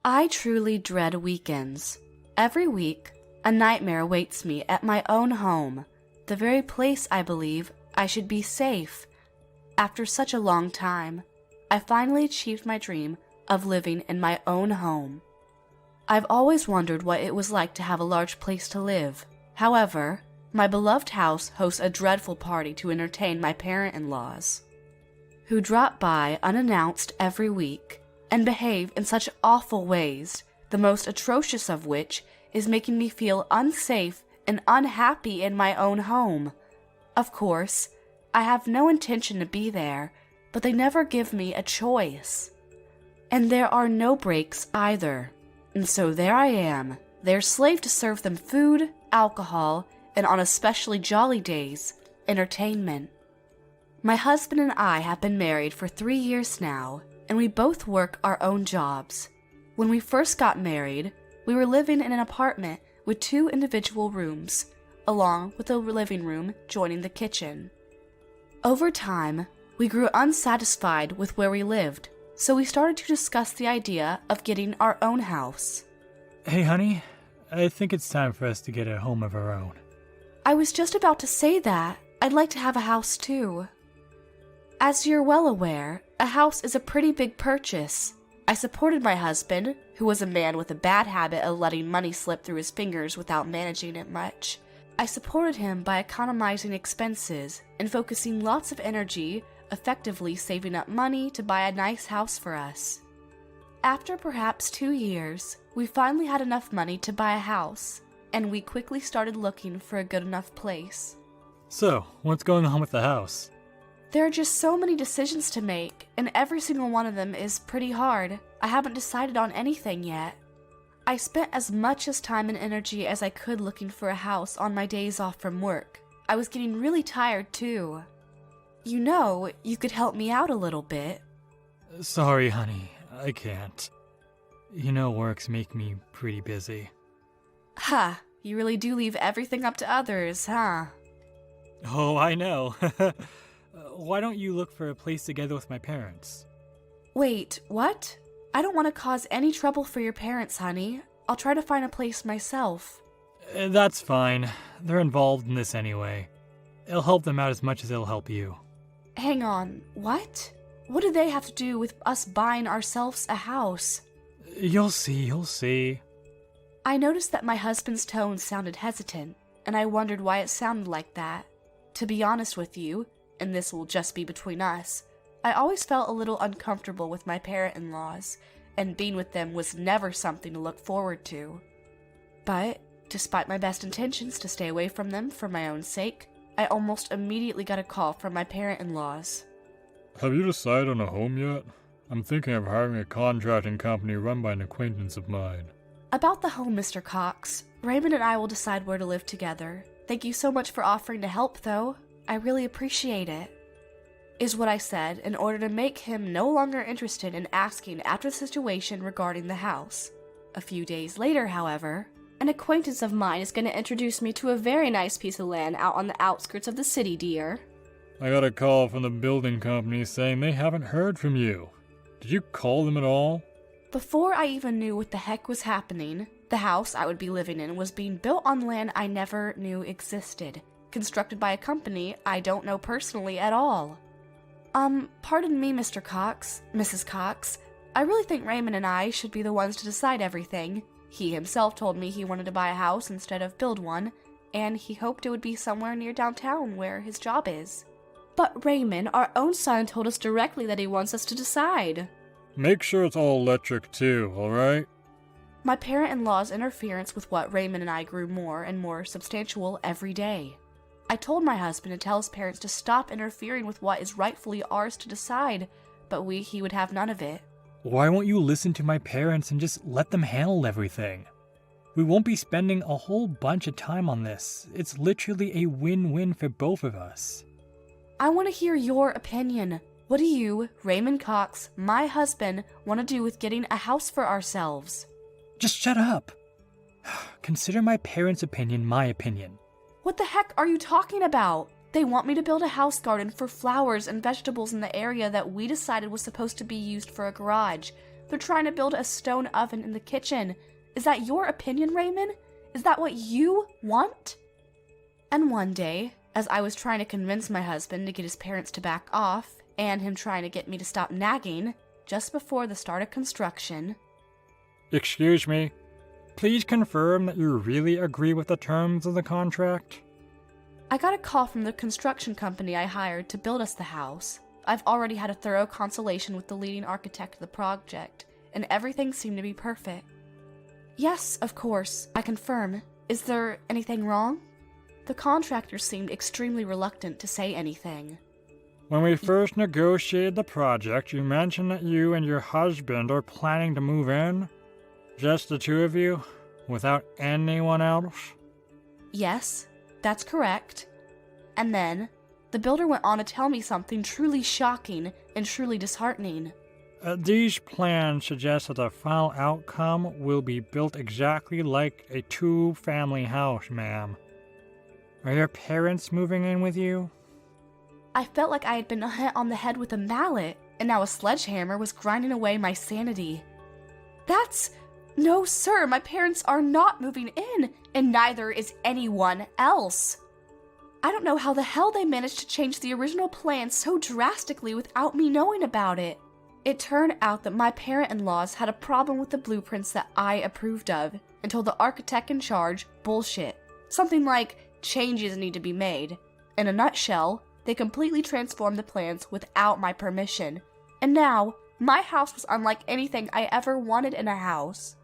I truly dread weekends. Every week, a nightmare awaits me at my own home, the very place I believe I should be safe. After such a long time, I finally achieved my dream of living in my own home. I've always wondered what it was like to have a large place to live. However, my beloved house hosts a dreadful party to entertain my parent-in-laws, who drop by unannounced every week and behave in such awful ways, the most atrocious of which is making me feel unsafe and unhappy in my own home. Of course, I have no intention to be there, but they never give me a choice. And there are no breaks either. And so there I am, their slave to serve them food, alcohol, and on especially jolly days, entertainment. My husband and I have been married for 3 years now, and we both work our own jobs. When we first got married, we were living in an apartment with 2 individual rooms, along with a living room joining the kitchen. Over time, we grew unsatisfied with where we lived, so we started to discuss the idea of getting our own house. Hey, honey, I think it's time for us to get a home of our own. I was just about to say that. I'd like to have a house too. As you're well aware, a house is a pretty big purchase. I supported my husband, who was a man with a bad habit of letting money slip through his fingers without managing it much. I supported him by economizing expenses and focusing lots of energy, effectively saving up money to buy a nice house for us. After perhaps 2 years, we finally had enough money to buy a house, and we quickly started looking for a good enough place. So, what's going on with the house? There are just so many decisions to make, and every single one of them is pretty hard. I haven't decided on anything yet. I spent as much time and energy as I could looking for a house on my days off from work. I was getting really tired too. You know, you could help me out a little bit. Sorry, honey, I can't. You know works make me pretty busy. Ha, you really do leave everything up to others, huh? Oh, I know. Why don't you look for a place together with my parents? Wait, what? I don't want to cause any trouble for your parents, honey. I'll try to find a place myself. That's fine. They're involved in this anyway. It'll help them out as much as it'll help you. Hang on, what? What do they have to do with us buying ourselves a house? You'll see. I noticed that my husband's tone sounded hesitant, and I wondered why it sounded like that. To be honest with you, and this will just be between us, I always felt a little uncomfortable with my parent-in-laws, and being with them was never something to look forward to. But, despite my best intentions to stay away from them for my own sake, I almost immediately got a call from my parent-in-laws. Have you decided on a home yet? I'm thinking of hiring a contracting company run by an acquaintance of mine. About the home, Mr. Cox, Raymond and I will decide where to live together. Thank you so much for offering to help, though. I really appreciate it, is what I said in order to make him no longer interested in asking after the situation regarding the house. A few days later, however, an acquaintance of mine is going to introduce me to a very nice piece of land out on the outskirts of the city, dear. I got a call from the building company saying they haven't heard from you. Did you call them at all? Before I even knew what the heck was happening, the house I would be living in was being built on land I never knew existed, constructed by a company I don't know personally at all. Pardon me, Mr. Cox, Mrs. Cox. I really think Raymond and I should be the ones to decide everything. He himself told me he wanted to buy a house instead of build one, and he hoped it would be somewhere near downtown where his job is. But Raymond, our own son, told us directly that he wants us to decide. Make sure it's all electric too, alright? My parent-in-law's interference with what Raymond and I grew more and more substantial every day. I told my husband to tell his parents to stop interfering with what is rightfully ours to decide, but he would have none of it. Why won't you listen to my parents and just let them handle everything? We won't be spending a whole bunch of time on this. It's literally a win-win for both of us. I want to hear your opinion. What do you, Raymond Cox, my husband, want to do with getting a house for ourselves? Just shut up. Consider my parents' opinion my opinion. What the heck are you talking about? They want me to build a house garden for flowers and vegetables in the area that we decided was supposed to be used for a garage. They're trying to build a stone oven in the kitchen. Is that your opinion, Raymond? Is that what you want? And one day, as I was trying to convince my husband to get his parents to back off, and him trying to get me to stop nagging, just before the start of construction... Excuse me. Please confirm that you really agree with the terms of the contract? I got a call from the construction company I hired to build us the house. I've already had a thorough consultation with the leading architect of the project, and everything seemed to be perfect. Yes, of course, I confirm. Is there anything wrong? The contractor seemed extremely reluctant to say anything. When we first negotiated the project, you mentioned that you and your husband are planning to move in? Just the two of you? Without anyone else? Yes, that's correct. And then, the builder went on to tell me something truly shocking and truly disheartening. These plans suggest that the final outcome will be built exactly like a two-family house, ma'am. Are your parents moving in with you? I felt like I had been hit on the head with a mallet, and now a sledgehammer was grinding away my sanity. No, sir, my parents are not moving in, and neither is anyone else. I don't know how the hell they managed to change the original plan so drastically without me knowing about it. It turned out that my parent-in-laws had a problem with the blueprints that I approved of, and told the architect in charge bullshit. Something like, changes need to be made. In a nutshell, they completely transformed the plans without my permission. And now, my house was unlike anything I ever wanted in a house.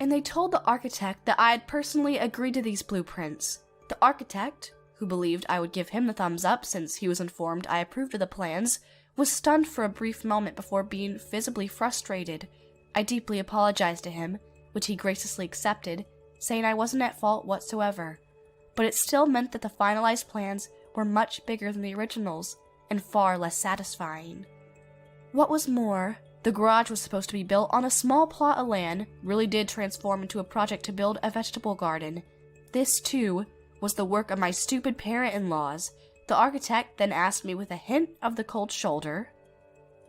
And they told the architect that I had personally agreed to these blueprints. The architect, who believed I would give him the thumbs up since he was informed I approved of the plans, was stunned for a brief moment before being visibly frustrated. I deeply apologized to him, which he graciously accepted, saying I wasn't at fault whatsoever. But it still meant that the finalized plans were much bigger than the originals, and far less satisfying. What was more, the garage was supposed to be built on a small plot of land, really did transform into a project to build a vegetable garden. This, too, was the work of my stupid parent-in-laws. The architect then asked me with a hint of the cold shoulder,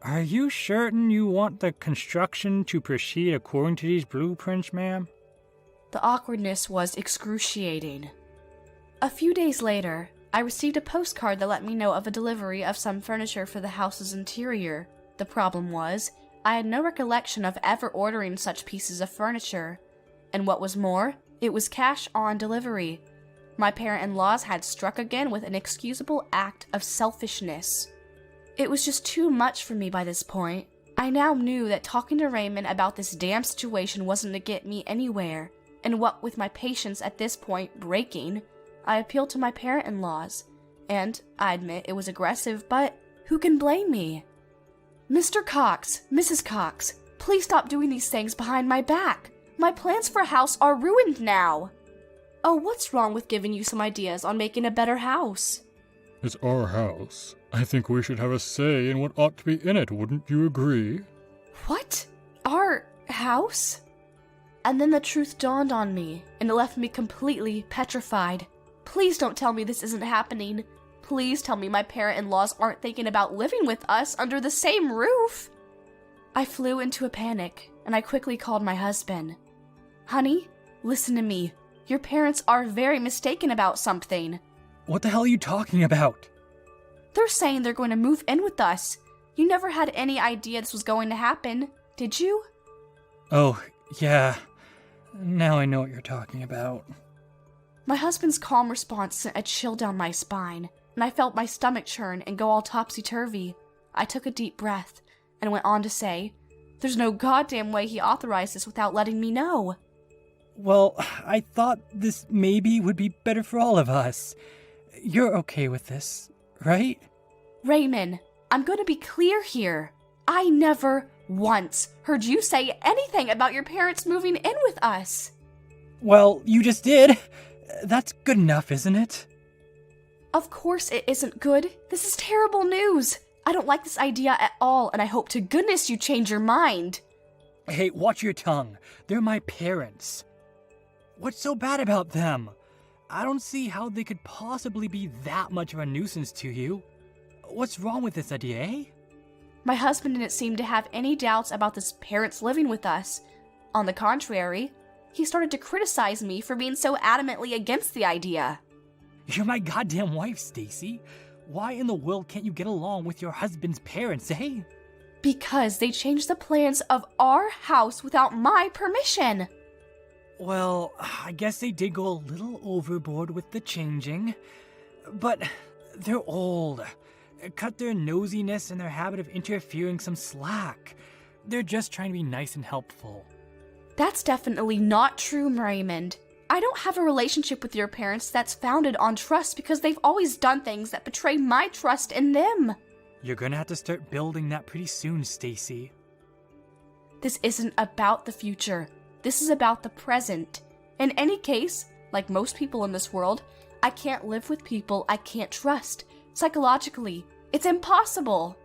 Are you certain you want the construction to proceed according to these blueprints, ma'am? The awkwardness was excruciating. A few days later, I received a postcard that let me know of a delivery of some furniture for the house's interior. The problem was, I had no recollection of ever ordering such pieces of furniture. And what was more, it was cash on delivery. My parent-in-laws had struck again with an inexcusable act of selfishness. It was just too much for me by this point. I now knew that talking to Raymond about this damn situation wasn't to get me anywhere, and what with my patience at this point breaking, I appealed to my parent-in-laws, and I admit it was aggressive, but who can blame me? Mr. Cox, Mrs. Cox, please stop doing these things behind my back. My plans for a house are ruined now. Oh, what's wrong with giving you some ideas on making a better house? It's our house. I think we should have a say in what ought to be in it, wouldn't you agree? What? Our house? And then the truth dawned on me, and it left me completely petrified. Please don't tell me this isn't happening. Please tell me my parent-in-laws aren't thinking about living with us under the same roof. I flew into a panic, and I quickly called my husband. Honey, listen to me. Your parents are very mistaken about something. What the hell are you talking about? They're saying they're going to move in with us. You never had any idea this was going to happen, did you? Oh, yeah. Now I know what you're talking about. My husband's calm response sent a chill down my spine, and I felt my stomach churn and go all topsy-turvy. I took a deep breath, and went on to say, there's no goddamn way he authorized this without letting me know. Well, I thought this maybe would be better for all of us. You're okay with this, right? Raymond, I'm going to be clear here. I never once heard you say anything about your parents moving in with us. Well, you just did. That's good enough, isn't it? Of course it isn't good. This is terrible news. I don't like this idea at all, and I hope to goodness you change your mind. Hey, watch your tongue. They're my parents. What's so bad about them? I don't see how they could possibly be that much of a nuisance to you. What's wrong with this idea, eh? My husband didn't seem to have any doubts about his parents living with us. On the contrary, he started to criticize me for being so adamantly against the idea. You're my goddamn wife, Stacy. Why in the world can't you get along with your husband's parents, eh? Because they changed the plans of our house without my permission. Well, I guess they did go a little overboard with the changing. But they're old. Cut their nosiness and their habit of interfering some slack. They're just trying to be nice and helpful. That's definitely not true, Raymond. I don't have a relationship with your parents that's founded on trust because they've always done things that betray my trust in them. You're gonna have to start building that pretty soon, Stacy. This isn't about the future. This is about the present. In any case, like most people in this world, I can't live with people I can't trust. Psychologically, it's impossible.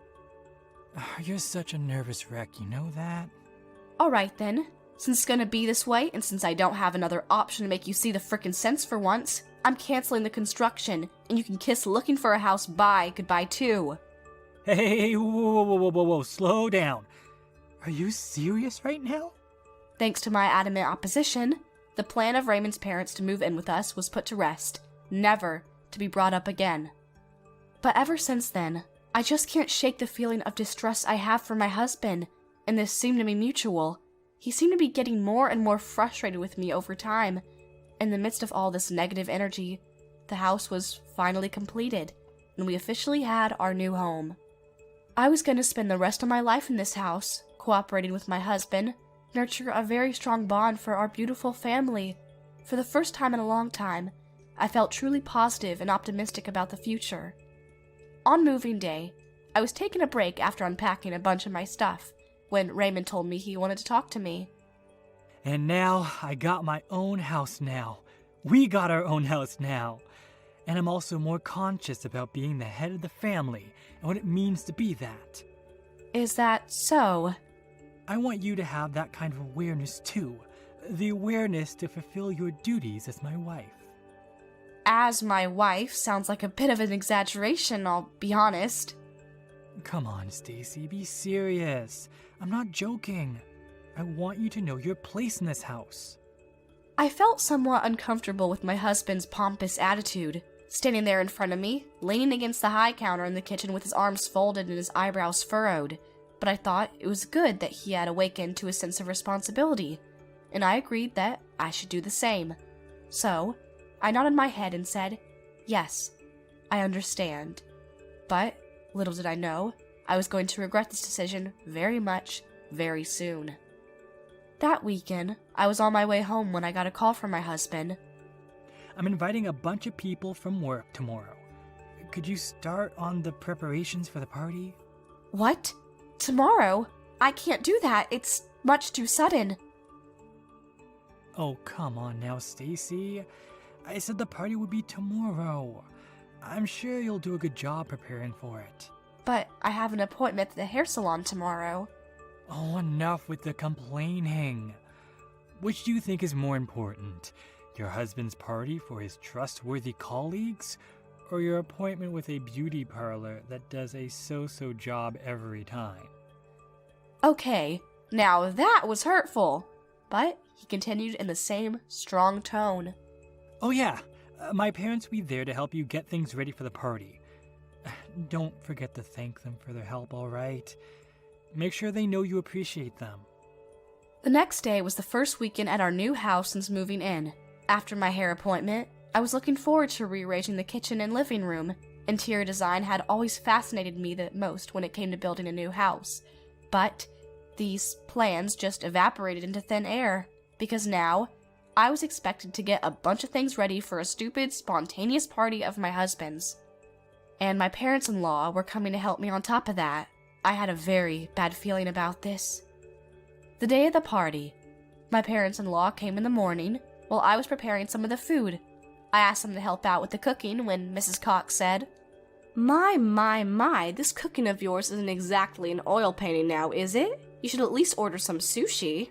You're such a nervous wreck, you know that? Alright then. Since it's gonna be this way, and since I don't have another option to make you see the frickin' sense for once, I'm canceling the construction, and you can kiss looking for a house goodbye too. Hey, whoa, slow down. Are you serious right now? Thanks to my adamant opposition, the plan of Raymond's parents to move in with us was put to rest, never to be brought up again. But ever since then, I just can't shake the feeling of distrust I have for my husband, and this seemed to be mutual. He seemed to be getting more and more frustrated with me over time. In the midst of all this negative energy, the house was finally completed, and we officially had our new home. I was going to spend the rest of my life in this house, cooperating with my husband, nurture a very strong bond for our beautiful family. For the first time in a long time, I felt truly positive and optimistic about the future. On moving day, I was taking a break after unpacking a bunch of my stuff, when Raymond told me he wanted to talk to me. And now I got my own house now. We got our own house now. And I'm also more conscious about being the head of the family and what it means to be that. Is that so? I want you to have that kind of awareness too. The awareness to fulfill your duties as my wife. As my wife sounds like a bit of an exaggeration, I'll be honest. Come on, Stacy, be serious. I'm not joking. I want you to know your place in this house. I felt somewhat uncomfortable with my husband's pompous attitude, standing there in front of me, leaning against the high counter in the kitchen with his arms folded and his eyebrows furrowed. But I thought it was good that he had awakened to a sense of responsibility, and I agreed that I should do the same. So, I nodded my head and said, "Yes, I understand." But, little did I know, I was going to regret this decision very much, very soon. That weekend, I was on my way home when I got a call from my husband. I'm inviting a bunch of people from work tomorrow. Could you start on the preparations for the party? What? Tomorrow? I can't do that. It's much too sudden. Oh, come on now, Stacy. I said the party would be tomorrow. I'm sure you'll do a good job preparing for it. But I have an appointment at the hair salon tomorrow. Oh, enough with the complaining. Which do you think is more important? Your husband's party for his trustworthy colleagues? Or your appointment with a beauty parlor that does a so-so job every time? Okay, now that was hurtful. But he continued in the same strong tone. Oh yeah, my parents will be there to help you get things ready for the party. Don't forget to thank them for their help, alright? Make sure they know you appreciate them. The next day was the first weekend at our new house since moving in. After my hair appointment, I was looking forward to rearranging the kitchen and living room. Interior design had always fascinated me the most when it came to building a new house. But these plans just evaporated into thin air, because now I was expected to get a bunch of things ready for a stupid, spontaneous party of my husband's. And my parents-in-law were coming to help me on top of that. I had a very bad feeling about this. The day of the party, my parents-in-law came in the morning while I was preparing some of the food. I asked them to help out with the cooking when Mrs. Cox said, My, this cooking of yours isn't exactly an oil painting now, is it? You should at least order some sushi.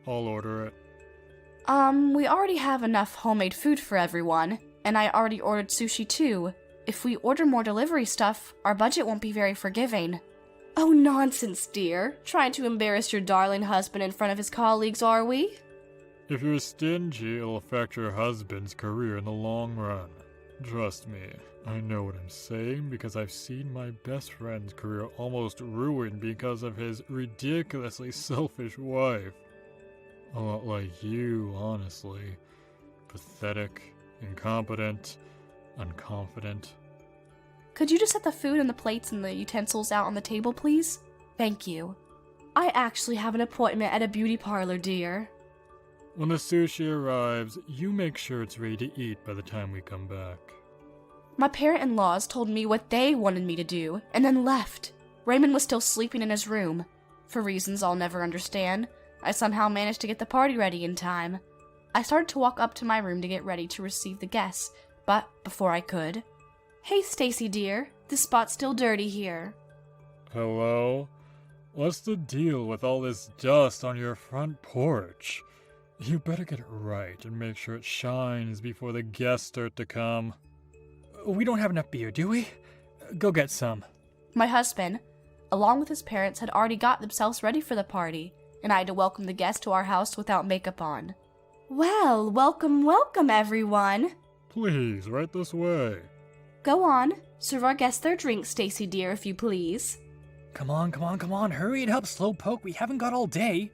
I'll order it. We already have enough homemade food for everyone, and I already ordered sushi too. If we order more delivery stuff, our budget won't be very forgiving. Oh, nonsense, dear. Trying to embarrass your darling husband in front of his colleagues, are we? If you're stingy, it'll affect your husband's career in the long run. Trust me, I know what I'm saying because I've seen my best friend's career almost ruined because of his ridiculously selfish wife. A lot like you, honestly. Pathetic, incompetent, unconfident. Could you just set the food and the plates and the utensils out on the table, please? Thank you. I actually have an appointment at a beauty parlor, dear. When the sushi arrives, you make sure it's ready to eat by the time we come back. My parent-in-laws told me what they wanted me to do, and then left. Raymond was still sleeping in his room. For reasons I'll never understand, I somehow managed to get the party ready in time. I started to walk up to my room to get ready to receive the guests, but before I could... Hey, Stacy dear, this spot's still dirty here. Hello? What's the deal with all this dust on your front porch? You better get it right and make sure it shines before the guests start to come. We don't have enough beer, do we? Go get some. My husband, along with his parents, had already got themselves ready for the party, and I had to welcome the guests to our house without makeup on. Well, welcome, welcome, everyone. Please, right this way. Go on, serve our guests their drinks, Stacy dear, if you please. Come on, hurry and help Slowpoke, we haven't got all day.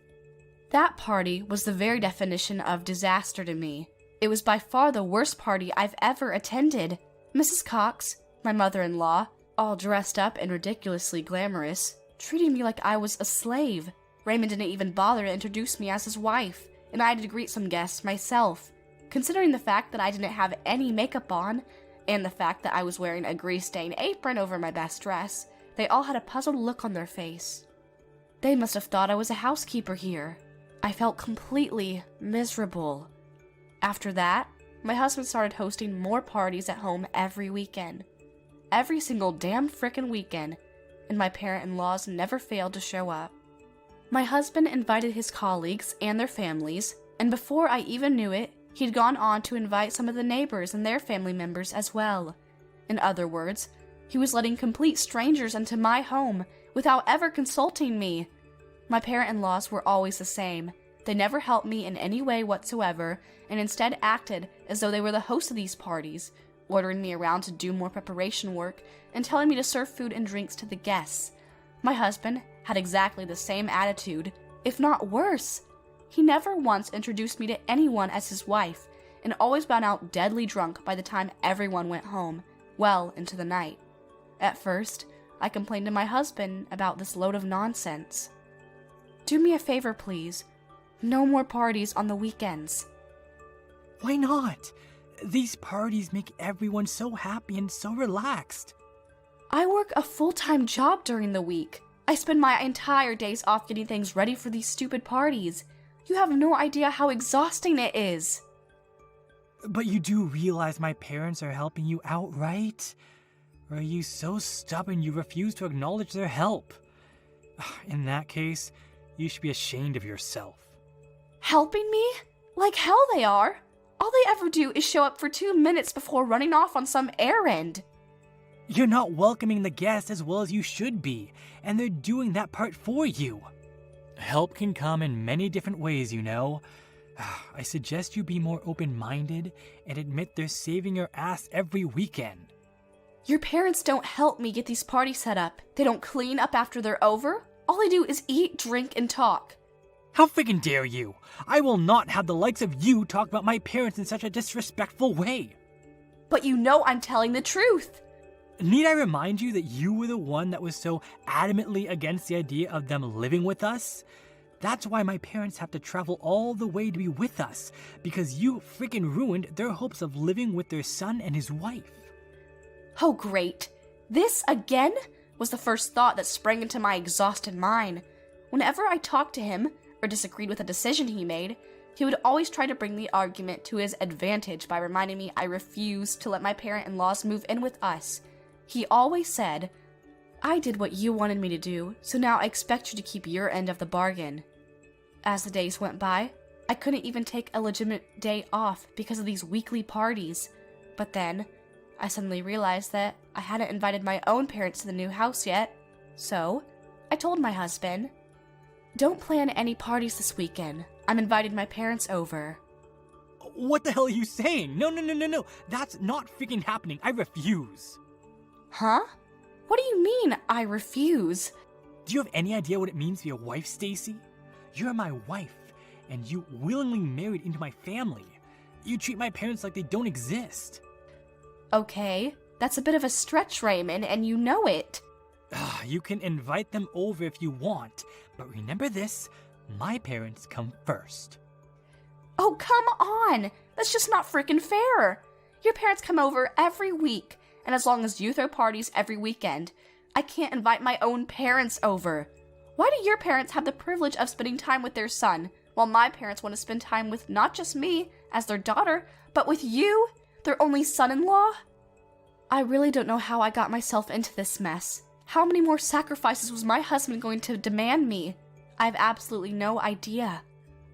That party was the very definition of disaster to me. It was by far the worst party I've ever attended. Mrs. Cox, my mother-in-law, all dressed up and ridiculously glamorous, treating me like I was a slave. Raymond didn't even bother to introduce me as his wife, and I had to greet some guests myself. Considering the fact that I didn't have any makeup on, and the fact that I was wearing a grease-stained apron over my best dress, they all had a puzzled look on their face. They must have thought I was a housekeeper here. I felt completely miserable. After that, my husband started hosting more parties at home every weekend. Every single damn frickin' weekend, and my parent-in-laws never failed to show up. My husband invited his colleagues and their families, and before I even knew it, he'd gone on to invite some of the neighbors and their family members as well. In other words, he was letting complete strangers into my home without ever consulting me. My parent-in-laws were always the same. They never helped me in any way whatsoever, and instead acted as though they were the host of these parties, ordering me around to do more preparation work and telling me to serve food and drinks to the guests. My husband had exactly the same attitude, if not worse. He never once introduced me to anyone as his wife, and always found out deadly drunk by the time everyone went home, well into the night. At first, I complained to my husband about this load of nonsense. Do me a favor, please. No more parties on the weekends. Why not? These parties make everyone so happy and so relaxed. I work a full-time job during the week. I spend my entire days off getting things ready for these stupid parties. You have no idea how exhausting it is. But you do realize my parents are helping you out, right? Or are you so stubborn you refuse to acknowledge their help? In that case, you should be ashamed of yourself. Helping me? Like hell they are. All they ever do is show up for 2 minutes before running off on some errand. You're not welcoming the guests as well as you should be, and they're doing that part for you. Help can come in many different ways, you know. I suggest you be more open-minded and admit they're saving your ass every weekend. Your parents don't help me get these parties set up. They don't clean up after they're over. All they do is eat, drink, and talk. How freaking dare you! I will not have the likes of you talk about my parents in such a disrespectful way. But you know I'm telling the truth. Need I remind you that you were the one that was so adamantly against the idea of them living with us? That's why my parents have to travel all the way to be with us, because you freaking ruined their hopes of living with their son and his wife. Oh great. This again? Was the first thought that sprang into my exhausted mind. Whenever I talked to him, or disagreed with a decision he made, he would always try to bring the argument to his advantage by reminding me I refused to let my parent-in-laws move in with us. He always said, I did what you wanted me to do, so now I expect you to keep your end of the bargain. As the days went by, I couldn't even take a legitimate day off because of these weekly parties. But then, I suddenly realized that I hadn't invited my own parents to the new house yet. So, I told my husband. Don't plan any parties this weekend. I'm inviting my parents over. What the hell are you saying? No. That's not freaking happening. I refuse. Huh? What do you mean, I refuse? Do you have any idea what it means to be a wife, Stacy? You're my wife, and you willingly married into my family. You treat my parents like they don't exist. Okay, that's a bit of a stretch, Raymond, and you know it. You can invite them over if you want, but remember this, my parents come first. Oh, come on! That's just not freaking fair! Your parents come over every week, and as long as you throw parties every weekend, I can't invite my own parents over. Why do your parents have the privilege of spending time with their son, while my parents want to spend time with not just me, as their daughter, but with you, their only son-in-law? I really don't know how I got myself into this mess. How many more sacrifices was my husband going to demand me? I have absolutely no idea.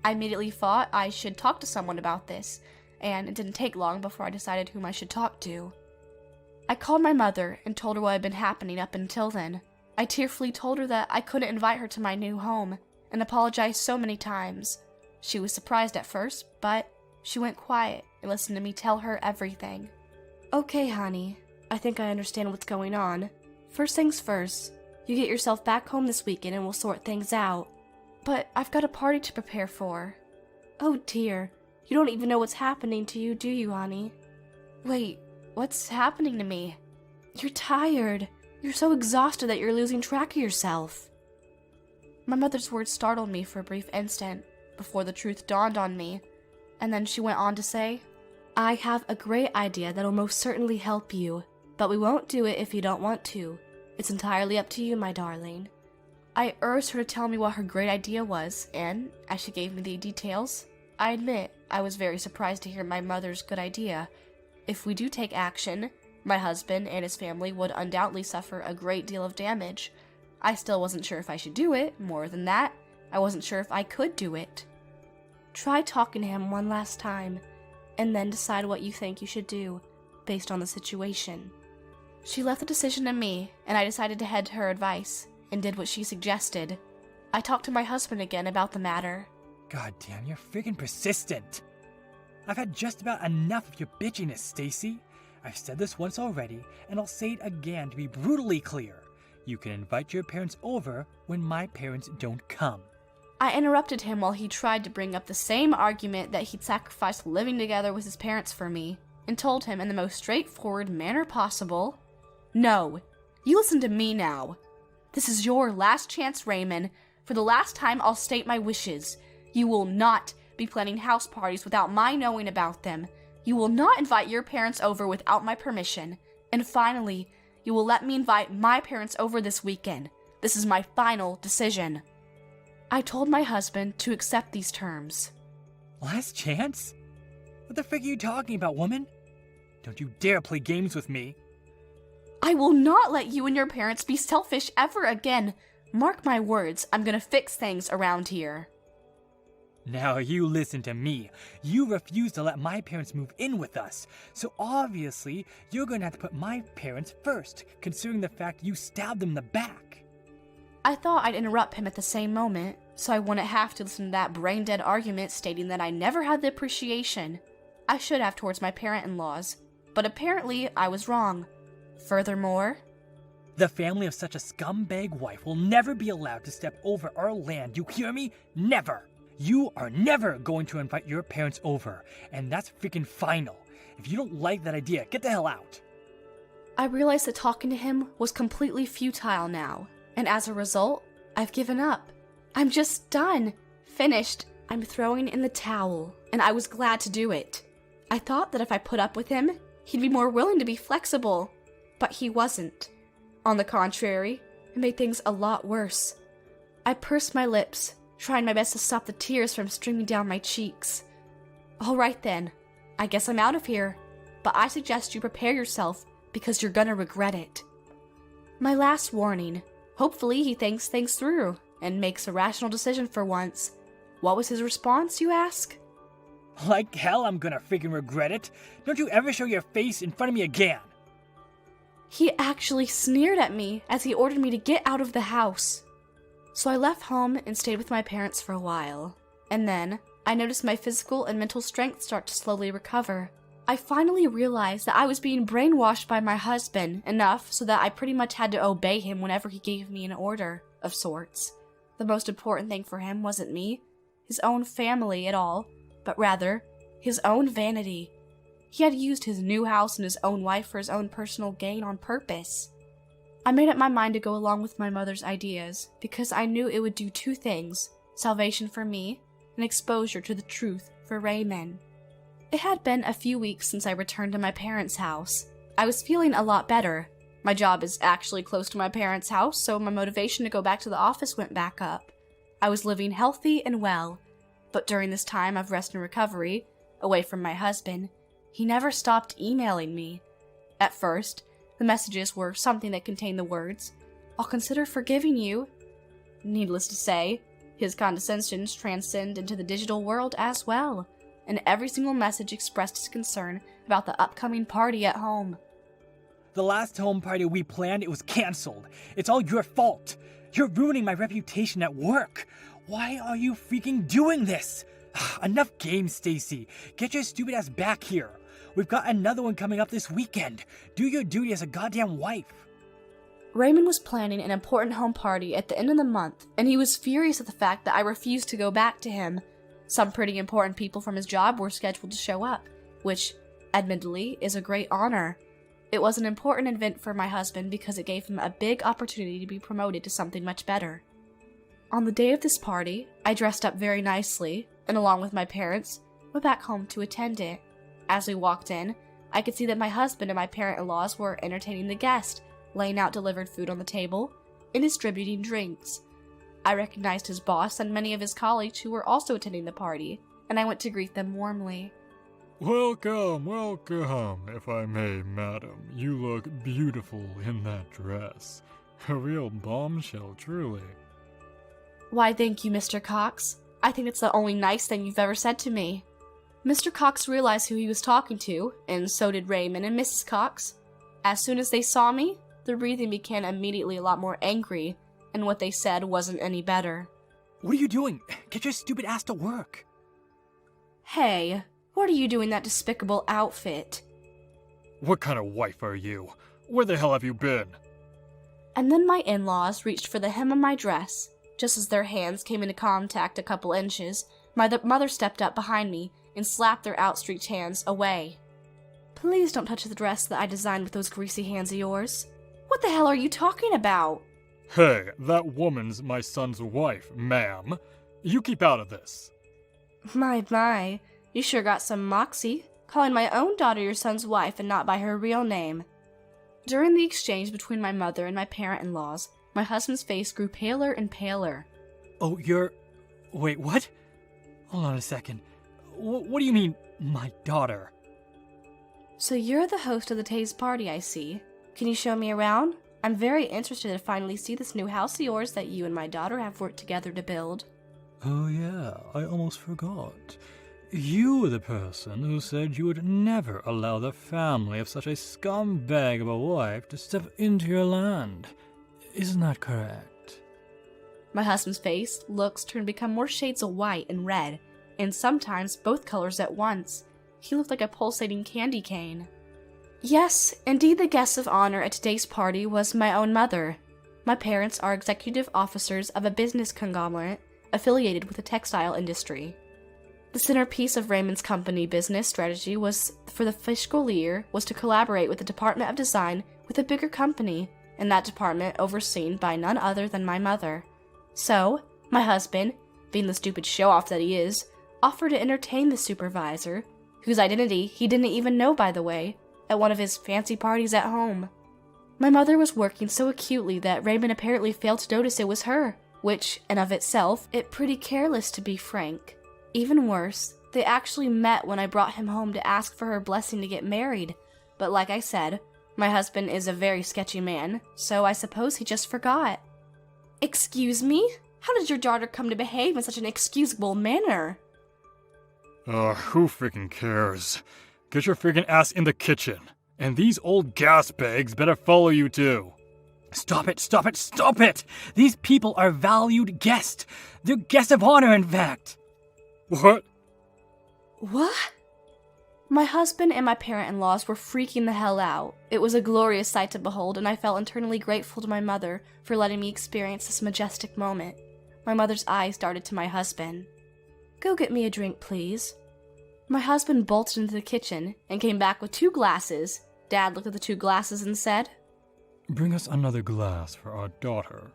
I immediately thought I should talk to someone about this, and it didn't take long before I decided whom I should talk to. I called my mother and told her what had been happening up until then. I tearfully told her that I couldn't invite her to my new home, and apologized so many times. She was surprised at first, but she went quiet and listened to me tell her everything. Okay, honey, I think I understand what's going on. First things first, you get yourself back home this weekend and we'll sort things out. But I've got a party to prepare for. Oh dear, you don't even know what's happening to you, do you, honey? Wait, what's happening to me? You're tired. You're so exhausted that you're losing track of yourself. My mother's words startled me for a brief instant, before the truth dawned on me, and then she went on to say, I have a great idea that'll most certainly help you, but we won't do it if you don't want to. It's entirely up to you, my darling. I urged her to tell me what her great idea was, and, as she gave me the details, I admit I was very surprised to hear my mother's good idea. If we do take action, my husband and his family would undoubtedly suffer a great deal of damage. I still wasn't sure if I should do it. More than that, I wasn't sure if I could do it. Try talking to him one last time, and then decide what you think you should do, based on the situation. She left the decision to me, and I decided to heed her advice, and did what she suggested. I talked to my husband again about the matter. God damn, you're freaking persistent. I've had just about enough of your bitchiness, Stacy. I've said this once already, and I'll say it again to be brutally clear. You can invite your parents over when my parents don't come. I interrupted him while he tried to bring up the same argument that he'd sacrificed living together with his parents for me, and told him in the most straightforward manner possible, No, you listen to me now. This is your last chance, Raymond. For the last time, I'll state my wishes. You will not be planning house parties without my knowing about them. You will not invite your parents over without my permission. And finally, you will let me invite my parents over this weekend. This is my final decision. I told my husband to accept these terms. Last chance? What the frick are you talking about, woman? Don't you dare play games with me. I will not let you and your parents be selfish ever again. Mark my words, I'm gonna fix things around here. Now you listen to me. You refuse to let my parents move in with us, so obviously you're going to have to put my parents first, considering the fact you stabbed them in the back. I thought I'd interrupt him at the same moment, so I wouldn't have to listen to that brain-dead argument stating that I never had the appreciation I should have towards my parent-in-laws, but apparently I was wrong. Furthermore, the family of such a scumbag wife will never be allowed to step over our land, you hear me? Never! You are never going to invite your parents over, and that's freaking final. If you don't like that idea, get the hell out. I realized that talking to him was completely futile now, and as a result, I've given up. I'm just done. Finished. I'm throwing in the towel, and I was glad to do it. I thought that if I put up with him, he'd be more willing to be flexible, but he wasn't. On the contrary, it made things a lot worse. I pursed my lips, trying my best to stop the tears from streaming down my cheeks. All right then, I guess I'm out of here, but I suggest you prepare yourself because you're gonna regret it. My last warning. Hopefully he thinks things through and makes a rational decision for once. What was his response, you ask? Like hell I'm gonna freaking regret it. Don't you ever show your face in front of me again. He actually sneered at me as he ordered me to get out of the house. So I left home and stayed with my parents for a while. And then, I noticed my physical and mental strength start to slowly recover. I finally realized that I was being brainwashed by my husband enough so that I pretty much had to obey him whenever he gave me an order of sorts. The most important thing for him wasn't me, his own family at all, but rather, his own vanity. He had used his new house and his own wife for his own personal gain on purpose. I made up my mind to go along with my mother's ideas because I knew it would do two things: salvation for me and exposure to the truth for Raymond. It had been a few weeks since I returned to my parents' house. I was feeling a lot better. My job is actually close to my parents' house, so my motivation to go back to the office went back up. I was living healthy and well, but during this time of rest and recovery, away from my husband, he never stopped emailing me. At first, the messages were something that contained the words, "I'll consider forgiving you." Needless to say, his condescensions transcend into the digital world as well, and every single message expressed his concern about the upcoming party at home. The last home party we planned, it was canceled. It's all your fault. You're ruining my reputation at work. Why are you freaking doing this? Enough games, Stacy. Get your stupid ass back here. We've got another one coming up this weekend. Do your duty as a goddamn wife. Raymond was planning an important home party at the end of the month, and he was furious at the fact that I refused to go back to him. Some pretty important people from his job were scheduled to show up, which, admittedly, is a great honor. It was an important event for my husband because it gave him a big opportunity to be promoted to something much better. On the day of this party, I dressed up very nicely, and along with my parents, went back home to attend it. As we walked in, I could see that my husband and my parent-in-laws were entertaining the guests, laying out delivered food on the table, and distributing drinks. I recognized his boss and many of his colleagues who were also attending the party, and I went to greet them warmly. Welcome, welcome, if I may, madam. You look beautiful in that dress. A real bombshell, truly. Why, thank you, Mr. Cox. I think it's the only nice thing you've ever said to me. Mr. Cox realized who he was talking to, and so did Raymond and Mrs. Cox. As soon as they saw me, their breathing became immediately a lot more angry, and what they said wasn't any better. What are you doing? Get your stupid ass to work. Hey, what are you doing in that despicable outfit? What kind of wife are you? Where the hell have you been? And then my in-laws reached for the hem of my dress. Just as their hands came into contact a couple inches, my mother stepped up behind me and slapped their outstretched hands away. Please don't touch the dress that I designed with those greasy hands of yours. What the hell are you talking about? Hey, that woman's my son's wife, ma'am. You keep out of this. My, you sure got some moxie, calling my own daughter your son's wife and not by her real name. During the exchange between my mother and my parent-in-laws, my husband's face grew paler and paler. Oh, Wait, what? Hold on a second. What do you mean, my daughter? So you're the host of the Tay's party, I see. Can you show me around? I'm very interested to finally see this new house of yours that you and my daughter have worked together to build. Oh yeah, I almost forgot. You were the person who said you would never allow the family of such a scumbag of a wife to step into your land. Isn't that correct? My husband's face, looks turned to become more shades of white and red, and sometimes both colors at once. He looked like a pulsating candy cane. Yes, indeed the guest of honor at today's party was my own mother. My parents are executive officers of a business conglomerate affiliated with the textile industry. The centerpiece of Raymond's company business strategy was for the fiscal year was to collaborate with the Department of Design with a bigger company, and that department overseen by none other than my mother. So, my husband, being the stupid show-off that he is, offered to entertain the supervisor, whose identity he didn't even know, by the way, at one of his fancy parties at home. My mother was working so acutely that Raymond apparently failed to notice it was her, which, in of itself, it pretty careless to be frank. Even worse, they actually met when I brought him home to ask for her blessing to get married, but like I said, my husband is a very sketchy man, so I suppose he just forgot. Excuse me? How did your daughter come to behave in such an excusable manner? Who freaking cares? Get your freaking ass in the kitchen. And these old gas bags better follow you too. Stop it, stop it, stop it! These people are valued guests. They're guests of honor, in fact. What? What? My husband and my parent-in-laws were freaking the hell out. It was a glorious sight to behold, and I felt internally grateful to my mother for letting me experience this majestic moment. My mother's eyes darted to my husband. "Go get me a drink, please." My husband bolted into the kitchen and came back with 2 glasses. Dad looked at the 2 glasses and said, Bring us another glass for our daughter.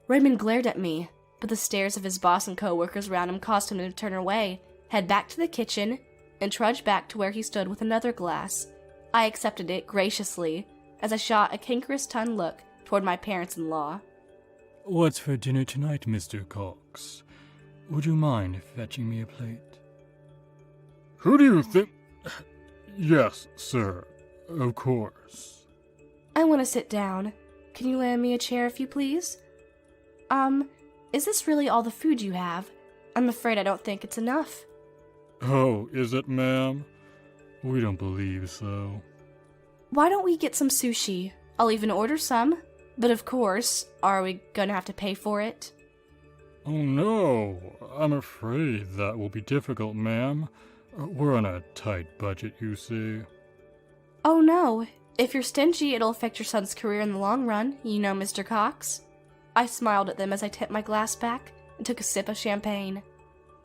Raymond glared at me, but the stares of his boss and co-workers around him caused him to turn away, head back to the kitchen, and trudge back to where he stood with another glass. I accepted it graciously as I shot a cankerous tongue look toward my parents-in-law. What's for dinner tonight, Mr. Cox? Would you mind fetching me a plate? Who do you think? Yes, sir. Of course. I want to sit down. Can you lend me a chair if you please? Is this really all the food you have? I'm afraid I don't think it's enough. Oh, is it, ma'am? We don't believe so. Why don't we get some sushi? I'll even order some. But of course, are we gonna have to pay for it? Oh no, I'm afraid that will be difficult, ma'am. We're on a tight budget, you see. Oh no, if you're stingy, it'll affect your son's career in the long run, you know, Mr. Cox. I smiled at them as I tipped my glass back and took a sip of champagne.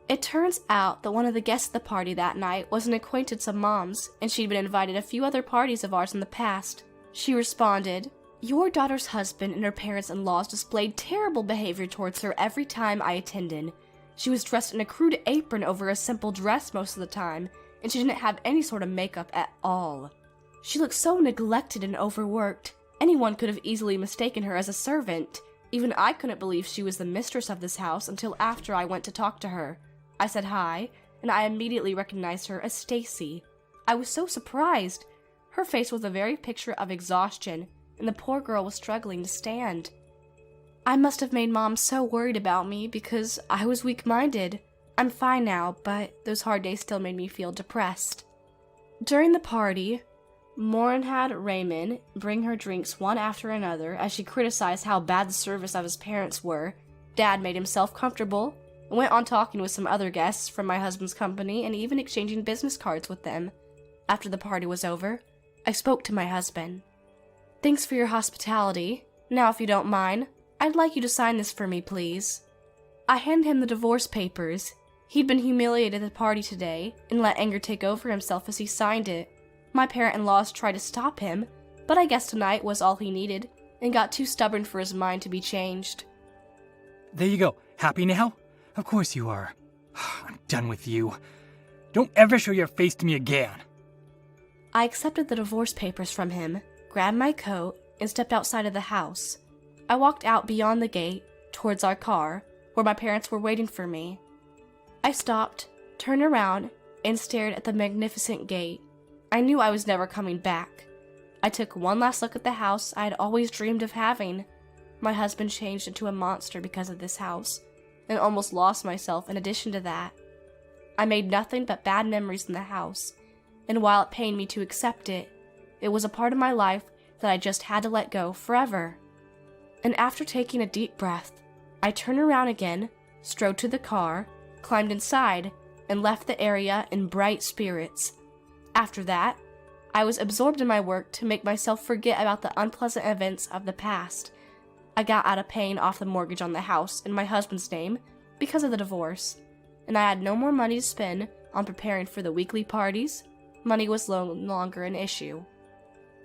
It turns out that one of the guests at the party that night was an acquaintance of Mom's, and she'd been invited to a few other parties of ours in the past. She responded, "Your daughter's husband and her parents-in-laws displayed terrible behavior towards her every time I attended. She was dressed in a crude apron over a simple dress most of the time, and she didn't have any sort of makeup at all. She looked so neglected and overworked. Anyone could have easily mistaken her as a servant. Even I couldn't believe she was the mistress of this house until after I went to talk to her. I said hi, and I immediately recognized her as Stacy. I was so surprised. Her face was the very picture of exhaustion, and the poor girl was struggling to stand. I must have made Mom so worried about me because I was weak-minded. I'm fine now, but those hard days still made me feel depressed." During the party, Morin had Raymond bring her drinks one after another as she criticized how bad the service of his parents were. Dad made himself comfortable and went on talking with some other guests from my husband's company and even exchanging business cards with them. After the party was over, I spoke to my husband. "Thanks for your hospitality. Now, if you don't mind, I'd like you to sign this for me, please." I handed him the divorce papers. He'd been humiliated at the party today and let anger take over himself as he signed it. My parent-in-laws tried to stop him, but I guess tonight was all he needed and got too stubborn for his mind to be changed. There you go. Happy now? Of course you are. I'm done with you. Don't ever show your face to me again. I accepted the divorce papers from him, grabbed my coat, and stepped outside of the house. I walked out beyond the gate, towards our car, where my parents were waiting for me. I stopped, turned around, and stared at the magnificent gate. I knew I was never coming back. I took one last look at the house I had always dreamed of having. My husband changed into a monster because of this house, and almost lost myself in addition to that. I made nothing but bad memories in the house, and while it pained me to accept it, it was a part of my life that I just had to let go forever. And after taking a deep breath, I turned around again, strode to the car, climbed inside, and left the area in bright spirits. After that, I was absorbed in my work to make myself forget about the unpleasant events of the past. I got out of paying off the mortgage on the house in my husband's name because of the divorce, and I had no more money to spend on preparing for the weekly parties. Money was no longer an issue.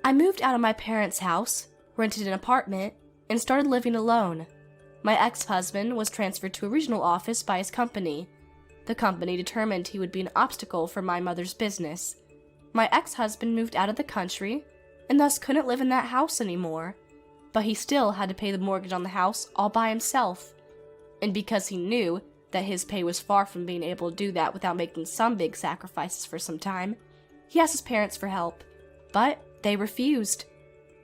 I moved out of my parents' house, rented an apartment, and started living alone. My ex-husband was transferred to a regional office by his company. The company determined he would be an obstacle for my mother's business. My ex-husband moved out of the country, and thus couldn't live in that house anymore. But he still had to pay the mortgage on the house all by himself. And because he knew that his pay was far from being able to do that without making some big sacrifices for some time, he asked his parents for help, but they refused.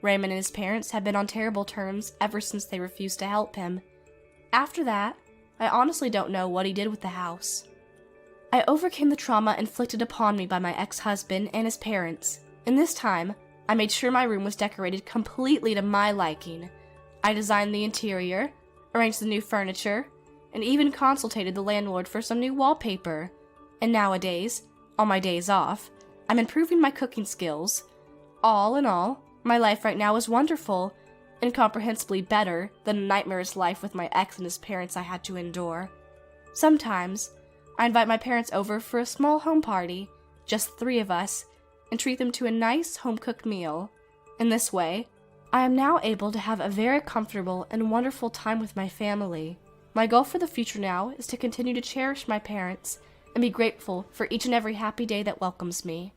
Raymond and his parents had been on terrible terms ever since they refused to help him. After that, I honestly don't know what he did with the house. I overcame the trauma inflicted upon me by my ex-husband and his parents, and this time, I made sure my room was decorated completely to my liking. I designed the interior, arranged the new furniture, and even consulted the landlord for some new wallpaper. And nowadays, on my days off, I'm improving my cooking skills. All in all, my life right now is wonderful, incomprehensibly better than a nightmarish life with my ex and his parents I had to endure. Sometimes, I invite my parents over for a small home party, just 3 of us, and treat them to a nice home-cooked meal. In this way, I am now able to have a very comfortable and wonderful time with my family. My goal for the future now is to continue to cherish my parents and be grateful for each and every happy day that welcomes me.